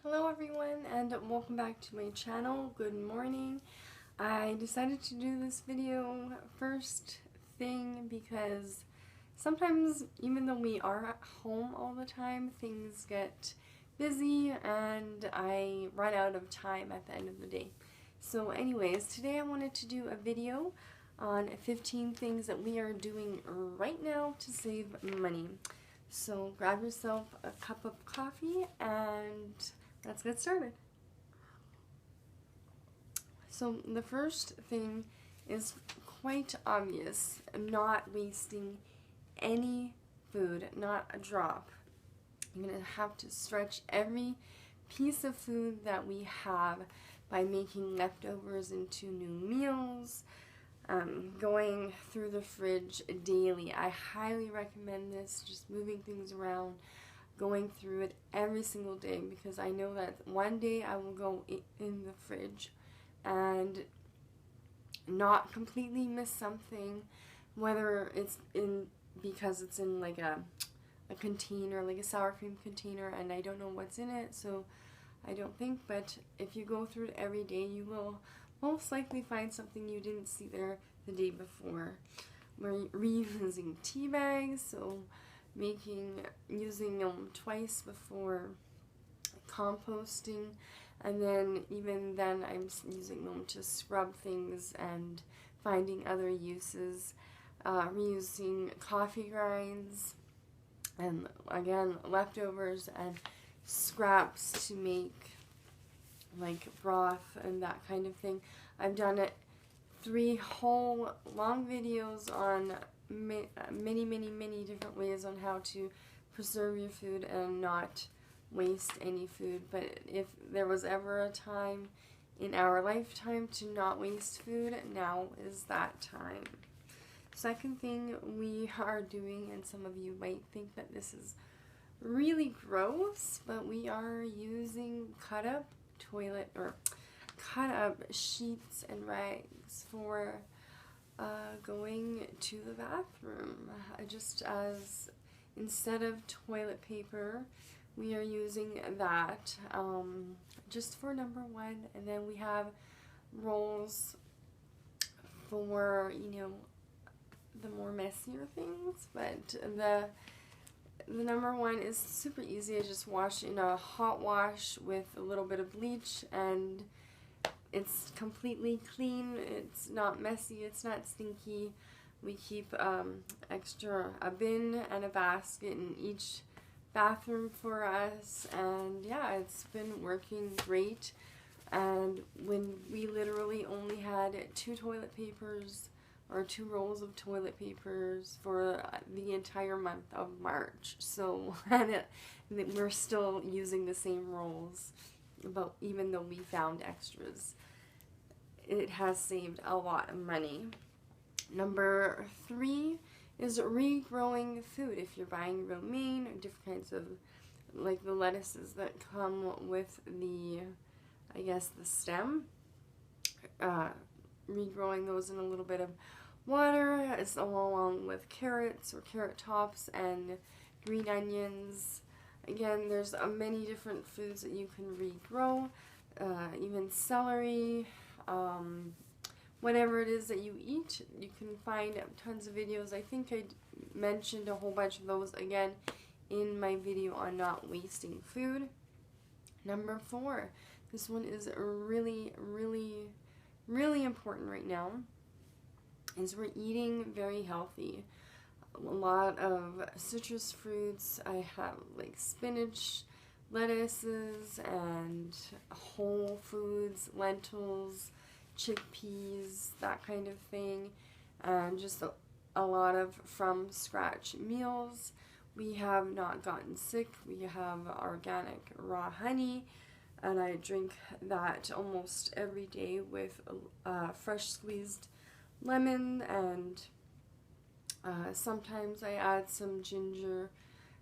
Hello everyone and welcome back to my channel. Good morning. I decided to do this video first thing because sometimes even though we are at home all the time, things get busy and I run out of time at the end of the day. So anyways, today I wanted to do a video on 15 things that we are doing right now to save money. So grab yourself a cup of coffee and let's get started. So the first thing is quite obvious, not wasting any food, not a drop. You're going to have to stretch every piece of food that we have by making leftovers into new meals, going through the fridge daily. I highly recommend this, just moving things around, going through it every single day, because I know that one day I will go in the fridge and not completely miss something, whether it's in because it's in like a container, like a sour cream container, and I don't know what's in it, so I don't think, but if you go through it every day, you will most likely find something you didn't see there the day before. We're reusing tea bags, so using them twice before composting, and then even then I'm using them to scrub things and finding other uses. Reusing coffee grinds, and again leftovers and scraps to make like broth and that kind of thing. I've done 3 whole long videos on many different ways on how to preserve your food and not waste any food. But if there was ever a time in our lifetime to not waste food, now is that time. Second thing we are doing, and some of you might think that this is really gross, but we are using cut up sheets and rags for going to the bathroom. Just as instead of toilet paper, we are using that just for number 1, and then we have rolls for, you know, the more messier things, but the number 1 is super easy. I just wash in a hot wash with a little bit of bleach, and it's completely clean. It's not messy, it's not stinky. We keep a bin and a basket in each bathroom for us, and yeah, it's been working great. And when we literally only had 2 toilet papers or 2 rolls of toilet papers for the entire month of March, so we're still using the same rolls, but even though we found extras, it has saved a lot of money. Number 3 is regrowing food. If you're buying romaine or different kinds of, like the lettuces that come with the, I guess, the stem, regrowing those in a little bit of water, along with carrots or carrot tops and green onions. Again, there's many different foods that you can regrow, even celery, whatever it is that you eat. You can find tons of videos. I think I mentioned a whole bunch of those again in my video on not wasting food. Number 4, this one is really important right now, is we're eating very healthy. A lot of citrus fruits. I have like spinach, lettuces, and whole foods, lentils, chickpeas, that kind of thing, and just a lot of from scratch meals. We have not gotten sick. We have organic raw honey, and I drink that almost every day with fresh squeezed lemon, and sometimes I add some ginger,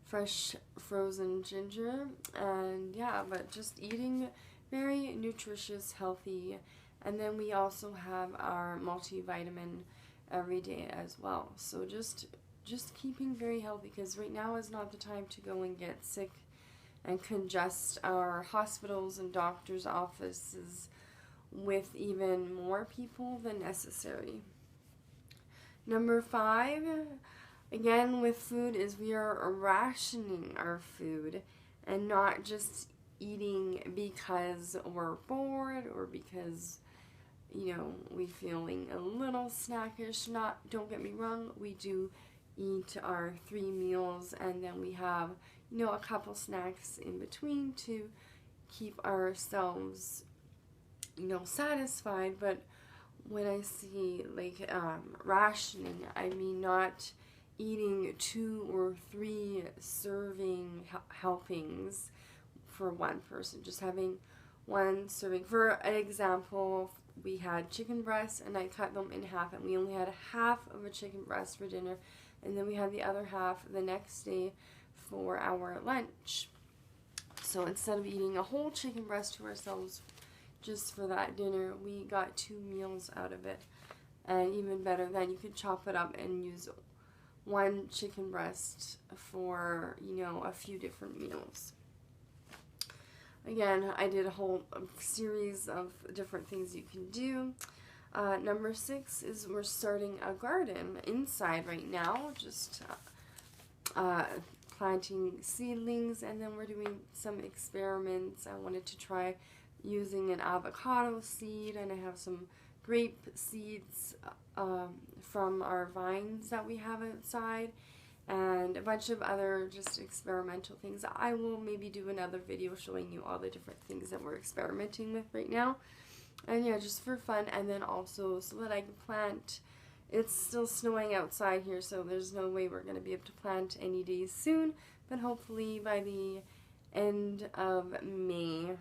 fresh frozen ginger, and yeah, but just eating very nutritious, healthy. And then we also have our multivitamin every day as well. So just keeping very healthy, because right now is not the time to go and get sick and congest our hospitals and doctors' offices with even more people than necessary. Number 5, again with food, is we are rationing our food and not just eating because we're bored or because, you know, we feeling a little snackish. Don't get me wrong, we do eat our 3 meals and then we have, you know, a couple snacks in between to keep ourselves, you know, satisfied. But when I see like rationing, I mean not eating 2 or 3 serving helpings for one person, just having one serving. For an example, we had chicken breasts and I cut them in half and we only had half of a chicken breast for dinner, and then we had the other half the next day for our lunch. So instead of eating a whole chicken breast to ourselves just for that dinner, we got 2 meals out of it. And even better, then you could chop it up and use one chicken breast for, you know, a few different meals. Again, I did a whole series of different things you can do. Number 6 is we're starting a garden inside right now, just planting seedlings, and then we're doing some experiments. I wanted to try using an avocado seed, and I have some grape seeds from our vines that we have outside, and a bunch of other just experimental things. I will maybe do another video showing you all the different things that we're experimenting with right now. And yeah, just for fun, and then also so that I can plant. It's still snowing outside here, so there's no way we're going to be able to plant any days soon, but hopefully by the end of May.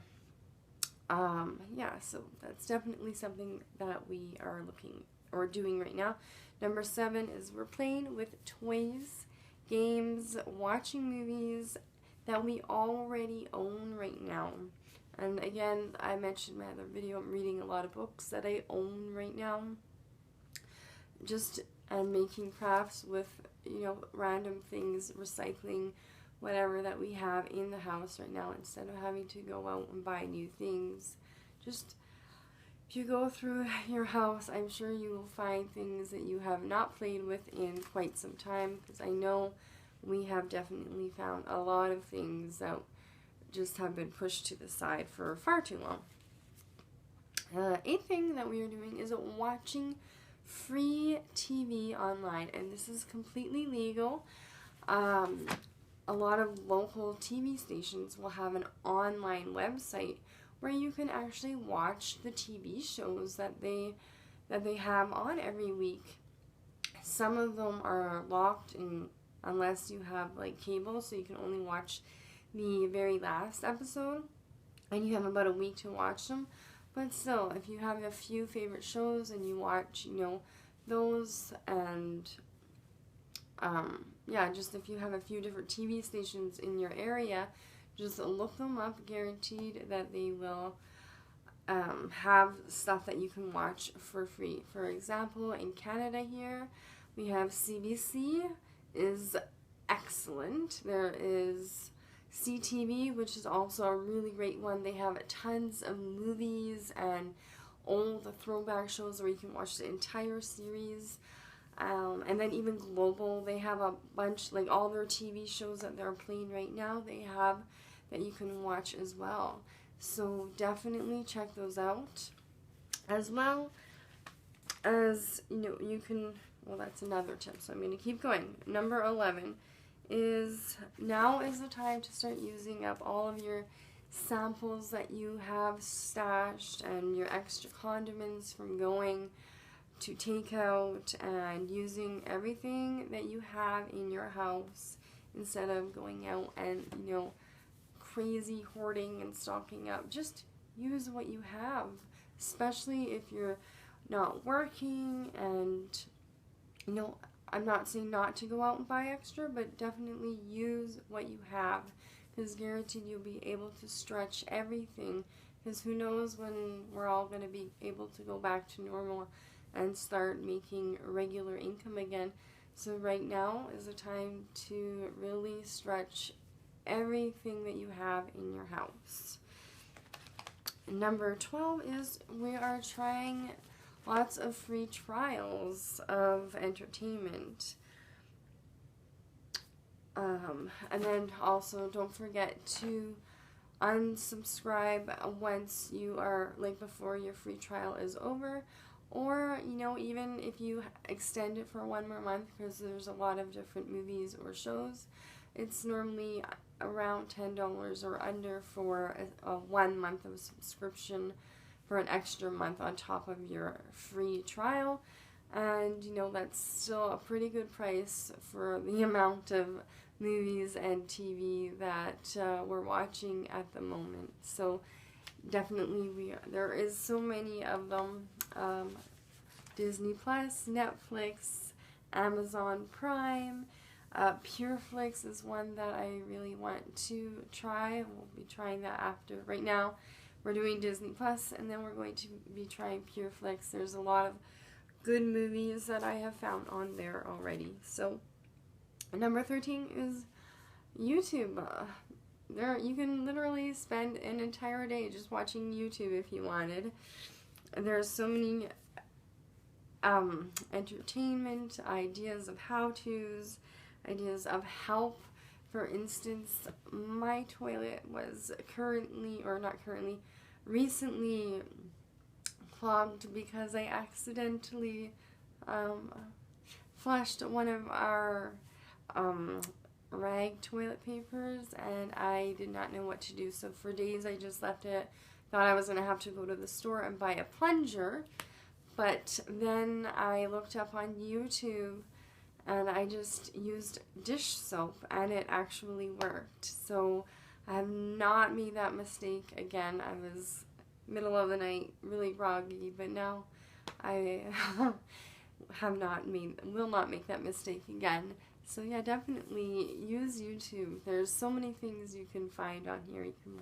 Yeah, so that's definitely something that we are looking or doing right now. Number 7 is we're playing with toys, games, watching movies that we already own right now. And again, I mentioned in my other video, I'm reading a lot of books that I own right now. And making crafts with, you know, random things, recycling whatever that we have in the house right now instead of having to go out and buy new things. Just, if you go through your house, I'm sure you will find things that you have not played with in quite some time, because I know we have definitely found a lot of things that just have been pushed to the side for far too long. 8th thing that we are doing is watching free TV online, and this is completely legal. A lot of local TV stations will have an online website where you can actually watch the TV shows that they have on every week. Some of them are locked in unless you have like cable, so you can only watch the very last episode, and you have about a week to watch them. But still, if you have a few favorite shows and you watch, you know, those, and yeah, just if you have a few different TV stations in your area, just look them up. Guaranteed that they will have stuff that you can watch for free. For example, in Canada here, we have CBC is excellent. There is CTV, which is also a really great one. They have tons of movies and old throwback shows where you can watch the entire series. And then even Global, they have a bunch, like all their TV shows that they're playing right now, they have that you can watch as well. So definitely check those out. As well as, you know, you can, well, that's another tip, so I'm going to keep going. Number 11 is now is the time to start using up all of your samples that you have stashed and your extra condiments from going to takeout, and using everything that you have in your house instead of going out and, you know, crazy hoarding and stocking up. Just use what you have, especially if you're not working. And, you know, I'm not saying not to go out and buy extra, but definitely use what you have, because guaranteed you'll be able to stretch everything, because who knows when we're all going to be able to go back to normal and start making regular income again. So right now is the time to really stretch everything that you have in your house. Number 12 is we are trying lots of free trials of entertainment. And then also don't forget to unsubscribe once you are, like, before your free trial is over, or, you know, even if you extend it for one more month, because there's a lot of different movies or shows. It's normally around $10 or under for a 1 month of subscription for an extra month on top of your free trial. And, you know, that's still a pretty good price for the amount of movies and TV that we're watching at the moment. So definitely there is so many of them. Disney Plus, Netflix, Amazon Prime, Pureflix is one that I really want to try. We'll be trying that after. Right now we're doing Disney Plus, and then we're going to be trying Pureflix. There's a lot of good movies that I have found on there already. So number 13 is YouTube. There you can literally spend an entire day just watching YouTube if you wanted. There's so many entertainment, ideas of how-tos, ideas of help. For instance, my toilet was recently clogged because I accidentally flushed one of our rag toilet papers, and I did not know what to do. So for days I just left it, thought I was going to have to go to the store and buy a plunger, but then I looked up on YouTube and I just used dish soap and it actually worked. So I have not made that mistake again. I was middle of the night, really groggy, but now I will not make that mistake again. So yeah, definitely use YouTube. There's so many things you can find on here. You can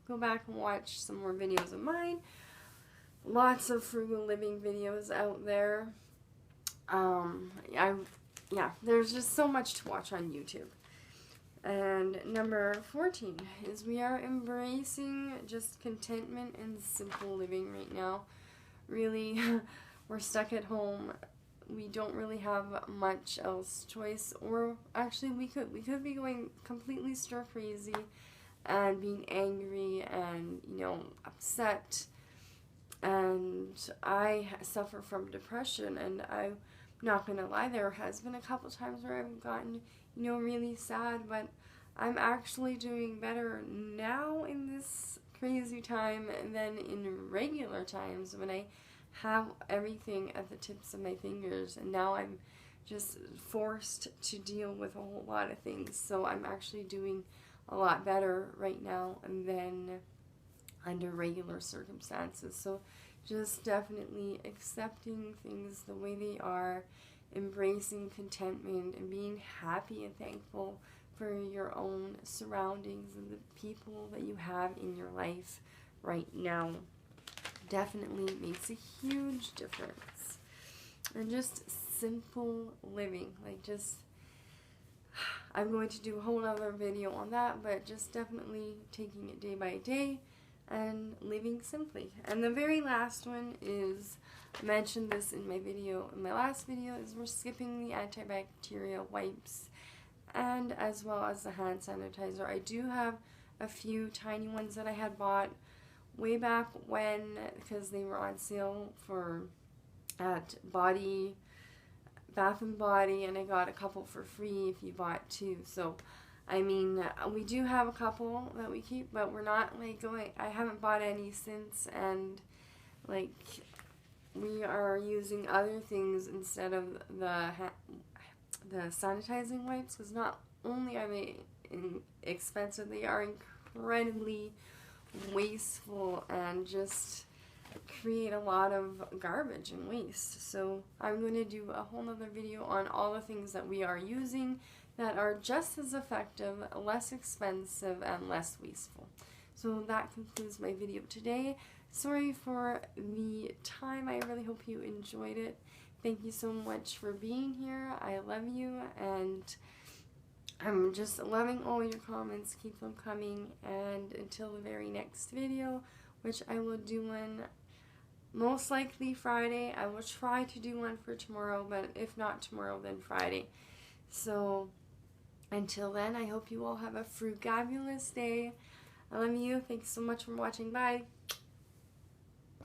go back and watch some more videos of mine. Lots of frugal living videos out there. Yeah, there's just so much to watch on YouTube. And number 14 is we are embracing just contentment and simple living right now. Really, we're stuck at home. We don't really have much else choice, or actually we could be going completely stir crazy and being angry and, you know, upset. And I suffer from depression, and I'm not gonna lie, there has been a couple times where I've gotten, you know, really sad, but I'm actually doing better now in this crazy time than in regular times when I have everything at the tips of my fingers, and now I'm just forced to deal with a whole lot of things. So I'm actually doing a lot better right now than under regular circumstances. So just definitely accepting things the way they are, embracing contentment, and being happy and thankful for your own surroundings and the people that you have in your life right now definitely makes a huge difference. And just simple living, like, just, I'm going to do a whole other video on that, but just definitely taking it day by day and living simply. And the very last one is, I mentioned this in my last video, is we're skipping the antibacterial wipes and as well as the hand sanitizer. I do have a few tiny ones that I had bought way back when, because they were on sale at Bath and Body, and I got a couple for free if you bought two. So I mean, we do have a couple that we keep, but we're not like I haven't bought any since, and like we are using other things instead of the sanitizing wipes, because not only are they expensive, they are incredibly wasteful and just create a lot of garbage and waste. So I'm going to do a whole nother video on all the things that we are using that are just as effective, less expensive, and less wasteful. So that concludes my video today. Sorry for the time. I really hope you enjoyed it. Thank you so much for being here. I love you, and I'm just loving all your comments. Keep them coming. And until the very next video, which I will do one most likely Friday. I will try to do one for tomorrow, but if not tomorrow, then Friday. So until then, I hope you all have a frugabulous day. I love you. Thanks so much for watching. Bye.